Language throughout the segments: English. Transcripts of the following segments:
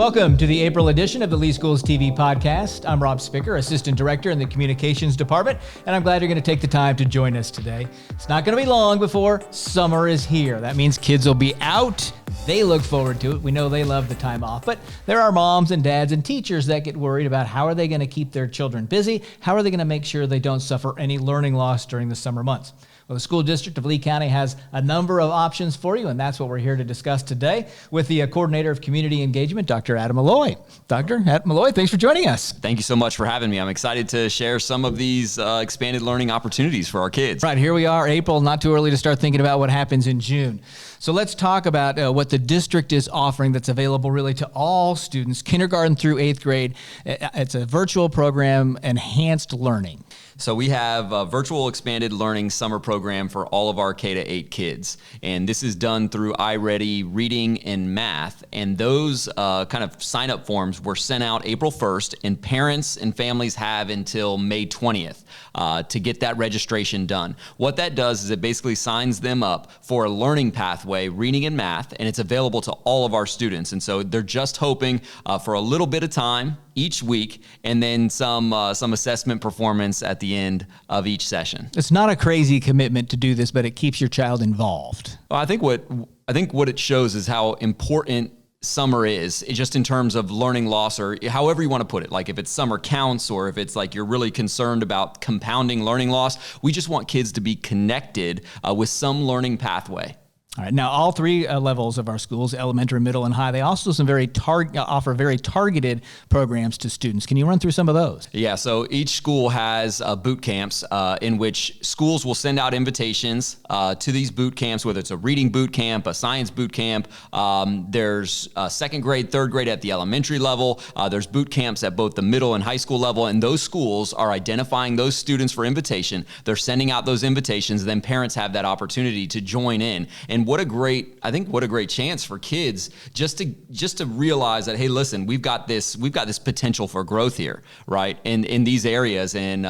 Welcome to the April edition of the Lee Schools TV podcast. I'm Rob Spicker, Assistant Director in the Communications Department, and I'm glad you're going to take the time to join us today. It's not going to be long before summer is here. That means kids will be out. They look forward to it. We know they love the time off, but there are moms and dads and teachers that get worried about how are they going to keep their children busy? How are they going to make sure they don't suffer any learning loss during the summer months? Well, the school district of Lee County has a number of options for you, and that's what we're here to discuss today with the Coordinator of Community Engagement, Dr. Adam Molloy. Dr. Molloy, thanks for joining us. Thank you so much for having me. I'm excited to share some of these expanded learning opportunities for our kids. Right, here we are, April, not too early to start thinking about what happens in June. So let's talk about what the district is offering that's available really to all students, kindergarten through 8th grade. It's a virtual program, enhanced learning. So we have a virtual expanded learning summer program for all of our K-8 kids. And this is done through iReady Reading and Math. And those kind of sign-up forms were sent out April 1st, and parents and families have until May 20th to get that registration done. What that does is it basically signs them up for a learning pathway, reading and math, and it's available to all of our students. And so they're just hoping for a little bit of time each week, and then some assessment performance at the end of each session. It's not a crazy commitment to do this, but it keeps your child involved. Well, I think what it shows is how important summer is, just in terms of learning loss, or however you want to put it. Like if it's summer counts, or if it's like you're really concerned about compounding learning loss, we just want kids to be connected with some learning pathway. All right. Now, all three levels of our schools, elementary, middle, and high, they also offer very targeted programs to students. Can you run through some of those? Yeah. So each school has boot camps in which schools will send out invitations to these boot camps, whether it's a reading boot camp, a science boot camp. There's second grade, third grade at the elementary level. There's boot camps at both the middle and high school level. And those schools are identifying those students for invitation. They're sending out those invitations. Then parents have that opportunity to join in. And what a great chance for kids just to realize that, hey, listen, we've got this potential for growth here, right? In these areas. And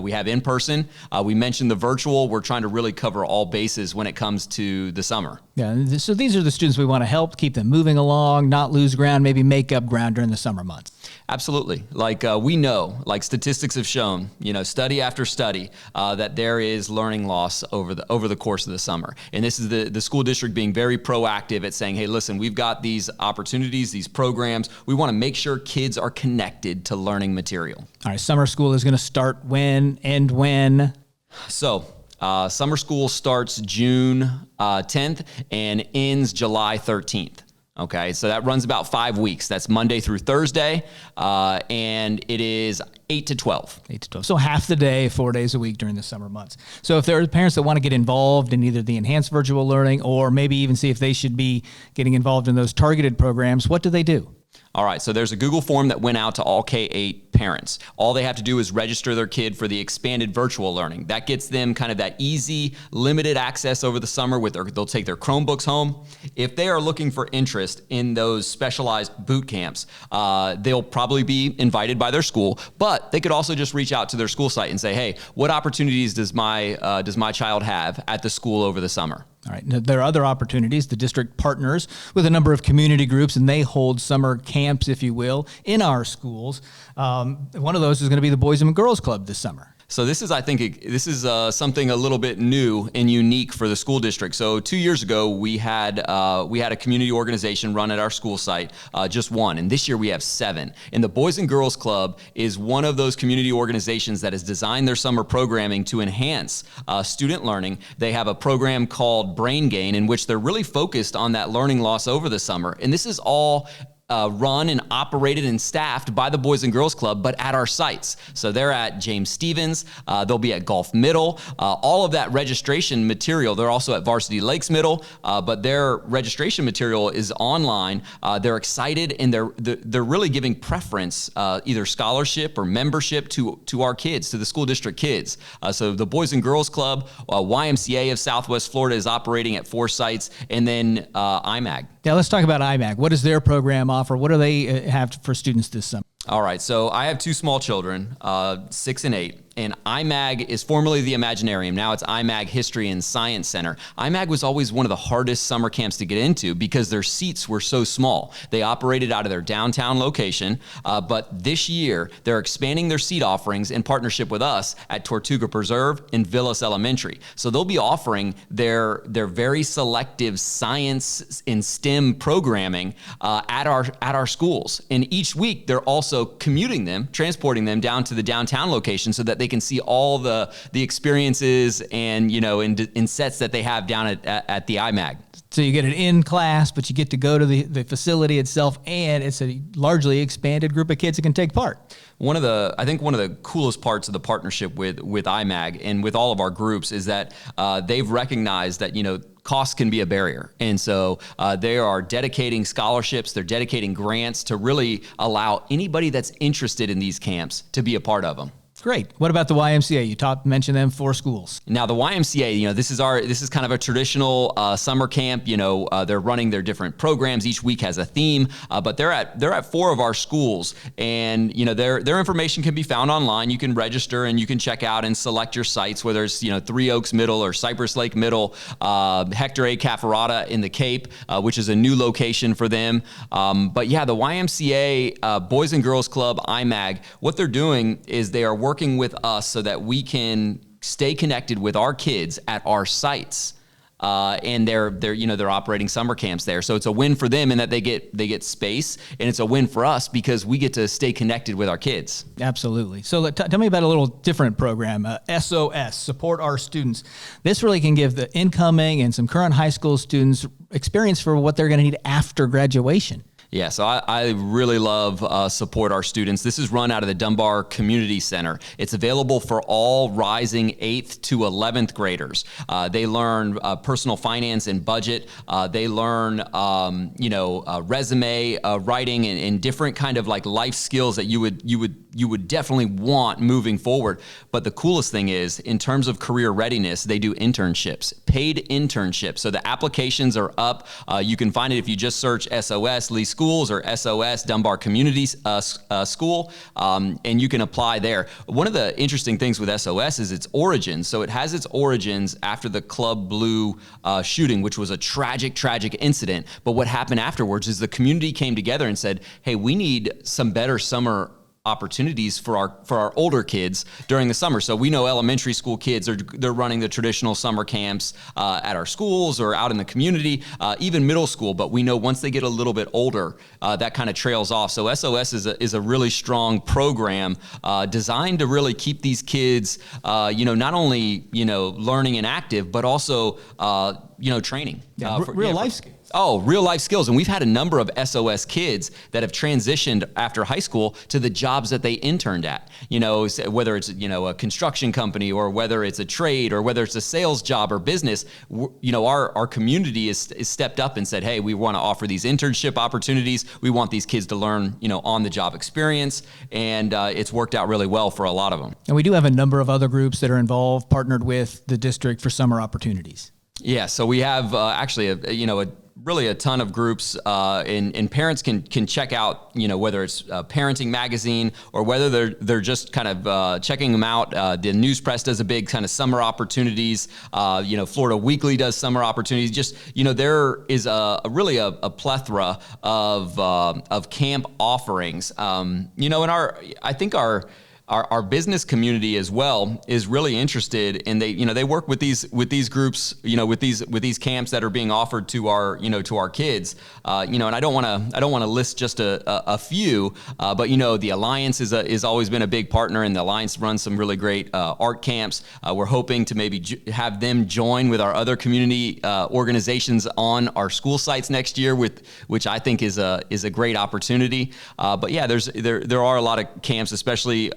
we have in person, we mentioned the virtual. We're trying to really cover all bases when it comes to the summer. Yeah. So these are the students we want to help keep them moving along, not lose ground, maybe make up ground during the summer months. Absolutely. Like we know, like statistics have shown, study after study, that there is learning loss over the course of the summer. And this is the school district being very proactive at saying, hey, listen, we've got these opportunities, these programs. We want to make sure kids are connected to learning material. All right. Summer school is going to start when, end when? So summer school starts June 10th and ends July 13th. Okay, so that runs about 5 weeks. That's Monday through Thursday, and it is 8 to 12. 8 to 12. So half the day, 4 days a week during the summer months. So if there are parents that want to get involved in either the enhanced virtual learning, or maybe even see if they should be getting involved in those targeted programs, what do they do? All right, so there's a Google form that went out to all K-8 parents. All they have to do is register their kid for the expanded virtual learning. That gets them kind of that easy, limited access over the summer. They'll take their Chromebooks home. If they are looking for interest in those specialized boot camps, they'll probably be invited by their school, but they could also just reach out to their school site and say, hey, what opportunities does my child have at the school over the summer? All right. Now, there are other opportunities. The district partners with a number of community groups, and they hold summer camps, if you will, in our schools. One of those is going to be the Boys and Girls Club this summer. So this is something a little bit new and unique for the school district. So 2 years ago, we had a community organization run at our school site, just one, and this year we have 7. And the Boys and Girls Club is one of those community organizations that has designed their summer programming to enhance student learning. They have a program called Brain Gain, in which they're really focused on that learning loss over the summer. And this is all run and operated and staffed by the Boys and Girls Club, but at our sites. So they're at James Stevens, they'll be at Gulf Middle, all of that registration material. They're also at Varsity Lakes Middle, but their registration material is online. They're excited, and they're really giving preference, either scholarship or membership to our kids, to the school district kids. So the Boys and Girls Club, YMCA of Southwest Florida is operating at 4 sites, and then IMAG. Yeah, let's talk about IMAG. What does their program offer? What do they have for students this summer? All right, so I have 2 small children, 6 and 8. And IMAG is formerly the Imaginarium. Now it's IMAG History and Science Center. IMAG was always one of the hardest summer camps to get into because their seats were so small. They operated out of their downtown location, but this year they're expanding their seat offerings in partnership with us at Tortuga Preserve and Villas Elementary. So they'll be offering their very selective science and STEM programming at our schools. And each week they're also transporting them down to the downtown location so that they can see all the experiences and in sets that they have down at the IMAG. So you get it in class, but you get to go to the facility itself, and it's a largely expanded group of kids that can take part. I think one of the coolest parts of the partnership with IMAG and with all of our groups is that they've recognized that, cost can be a barrier. And so they are dedicating scholarships, they're dedicating grants to really allow anybody that's interested in these camps to be a part of them. Great. What about the YMCA? You mentioned them 4 schools. Now the YMCA, this is kind of a traditional summer camp. They're running their different programs. Each week has a theme, but they're at 4 of our schools, and their information can be found online. You can register and you can check out and select your sites, whether it's Three Oaks Middle or Cypress Lake Middle, Hector A. Cafferata in the Cape, which is a new location for them. But yeah, the YMCA Boys and Girls Club IMAG, what they're doing is they are working with us so that we can stay connected with our kids at our sites. And they're operating summer camps there. So it's a win for them in that they get space, and it's a win for us because we get to stay connected with our kids. Absolutely. So tell me about a little different program, SOS, Support Our Students. This really can give the incoming and some current high school students experience for what they're going to need after graduation. Yeah, so I really love Support Our Students. This is run out of the Dunbar Community Center. It's available for all rising 8th to 11th graders. They learn personal finance and budget. They learn, resume writing and different kind of like life skills that you would definitely want moving forward. But the coolest thing is, in terms of career readiness, they do internships, paid internships. So the applications are up. You can find it if you just search SOS Lee Schools or SOS Dunbar Community School, and you can apply there. One of the interesting things with SOS is its origins. So it has its origins after the Club Blue shooting, which was a tragic incident. But what happened afterwards is the community came together and said, hey, we need some better summer opportunities for our older kids during the summer. So we know elementary school kids they're running the traditional summer camps at our schools or out in the community, even middle school. But we know once they get a little bit older, that kind of trails off. So SOS is a really strong program designed to really keep these kids, not only learning and active, but also training. Real life skills. Oh, real life skills. And we've had a number of SOS kids that have transitioned after high school to the jobs that they interned at, whether it's, a construction company or whether it's a trade or whether it's a sales job or business. Our community is stepped up and said, hey, we want to offer these internship opportunities. We want these kids to learn, on the job experience. And it's worked out really well for a lot of them. And we do have a number of other groups that are involved, partnered with the district for summer opportunities. Yeah, so we have actually really a ton of groups, and parents can check out, whether it's Parenting Magazine or whether they're just kind of checking them out. The News Press does a big kind of summer opportunities. Florida Weekly does summer opportunities. Just there is really a plethora of camp offerings. I think our business community as well is really interested, and they work with these groups, with these camps that are being offered to our kids, and I don't want to list just a few, but the Alliance is always been a big partner, and the Alliance runs some really great art camps. We're hoping to maybe have them join with our other community organizations on our school sites next year, which I think is a great opportunity. But yeah, there are a lot of camps, especially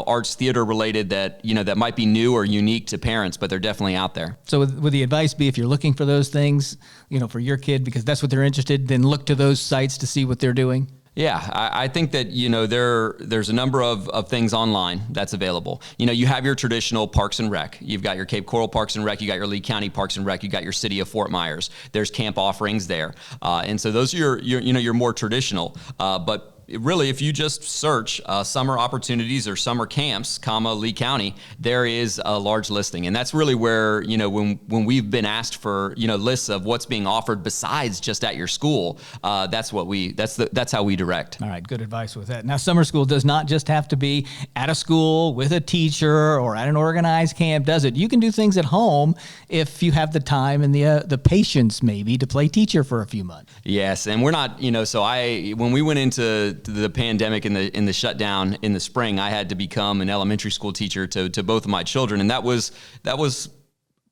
arts, theater related that might be new or unique to parents, but they're definitely out there. So would the advice be, if you're looking for those things, for your kid, because that's what they're interested, then look to those sites to see what they're doing? Yeah, I think that, there's a number of things online that's available. You have your traditional Parks and Rec. You've got your Cape Coral Parks and Rec. You got your Lee County Parks and Rec. You got your City of Fort Myers. There's camp offerings there. And so those are your more traditional. But really, if you just search summer opportunities or summer camps, Lee County, there is a large listing. And that's really where, when we've been asked for, lists of what's being offered besides just at your school, that's how we direct. All right, good advice with that. Now, summer school does not just have to be at a school with a teacher or at an organized camp, does it? You can do things at home if you have the time and the patience maybe to play teacher for a few months. Yes, and we're not, when we went into the pandemic and the shutdown in the spring, I had to become an elementary school teacher to both of my children, and that was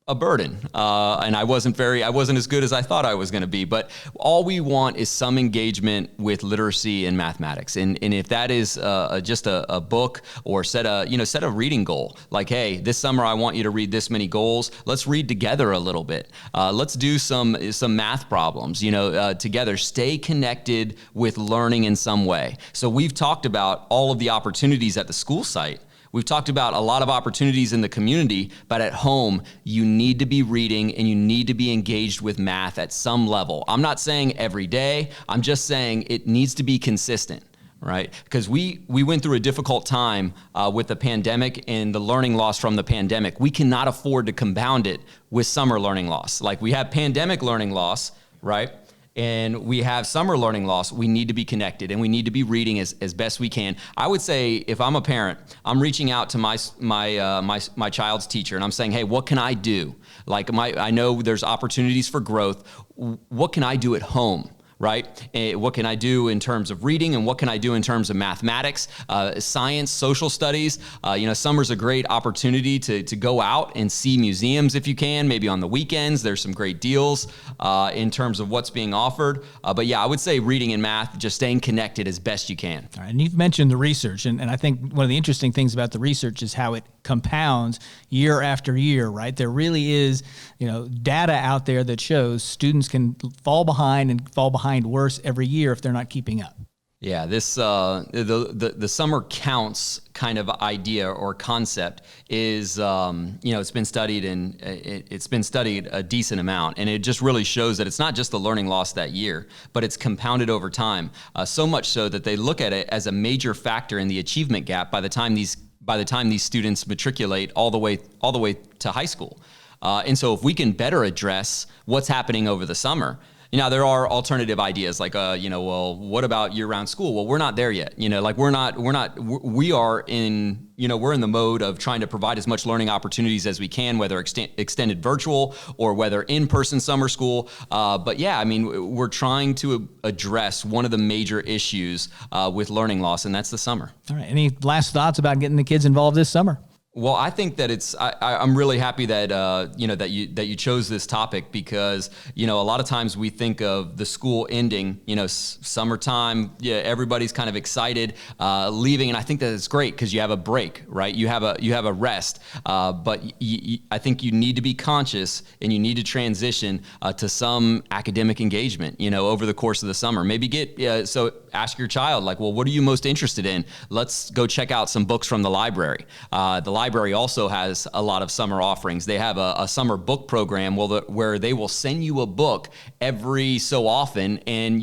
a burden, and I wasn't as good as I thought I was going to be. But all we want is some engagement with literacy and mathematics, and if that is just a book or set a reading goal, like, hey, this summer I want you to read this many goals. Let's read together a little bit. Let's do some math problems, together. Stay connected with learning in some way. So we've talked about all of the opportunities at the school site. We've talked about a lot of opportunities in the community, but at home, you need to be reading and you need to be engaged with math at some level. I'm not saying every day. I'm just saying it needs to be consistent, right? Because we went through a difficult time with the pandemic and the learning loss from the pandemic. We cannot afford to compound it with summer learning loss. Like, we have pandemic learning loss, right? And we have summer learning loss. We need to be connected and we need to be reading as best we can. I would say, if I'm a parent, I'm reaching out to my child's teacher and I'm saying, hey, what can I do? Like, I know there's opportunities for growth. What can I do at home? Right? What can I do in terms of reading, and what can I do in terms of mathematics, science, social studies? Summer's a great opportunity to go out and see museums if you can. Maybe on the weekends, there's some great deals in terms of what's being offered. But yeah, I would say reading and math, just staying connected as best you can. All right, and you've mentioned the research, and I think one of the interesting things about the research is how it compounds year after year, right? There really is, data out there that shows students can fall behind worse every year if they're not keeping up. Yeah, this the summer counts kind of idea or concept is it's been studied, and it's been studied a decent amount, and it just really shows that it's not just the learning loss that year, but it's compounded over time. So much so that they look at it as a major factor in the achievement gap by the time these students matriculate all the way to high school. And so if we can better address what's happening over the summer. Now, there are alternative ideas like, well, what about year-round school? Well, we're not there yet. We are in the mode of trying to provide as much learning opportunities as we can, whether extended virtual or whether in-person summer school. But yeah, we're trying to address one of the major issues with learning loss, and that's the summer. All right. Any last thoughts about getting the kids involved this summer? Well, I think that I'm really happy that that you chose this topic, because a lot of times we think of the school ending, summertime, everybody's kind of excited leaving, and I think that it's great because you have a break, right? You have a rest, but I think you need to be conscious and you need to transition to some academic engagement, over the course of the summer. Maybe so ask your child, like, well, what are you most interested in? Let's go check out some books from the library. The library also has a lot of summer offerings. They have a summer book program where they will send you a book every so often, and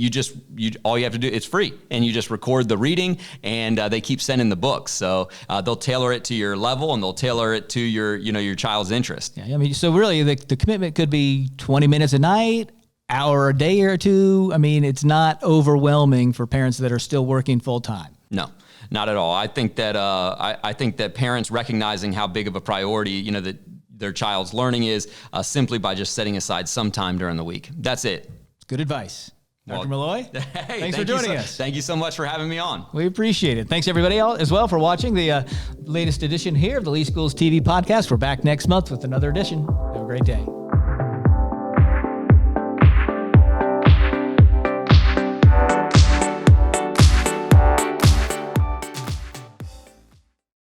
all you have to do, it's free, and you just record the reading, and they keep sending the books. So they'll tailor it to your level, and they'll tailor it to your child's interest. Yeah, so really the commitment could be 20 minutes a night, hour a day or two. It's not overwhelming for parents that are still working full time. No. Not at all. I think that I think that parents recognizing how big of a priority that their child's learning is simply by just setting aside some time during the week. That's it. Good advice. Dr. Molloy, hey, thanks for joining us. Thank you so much for having me on. We appreciate it. Thanks everybody as well for watching the latest edition here of the Lee Schools TV podcast. We're back next month with another edition. Have a great day.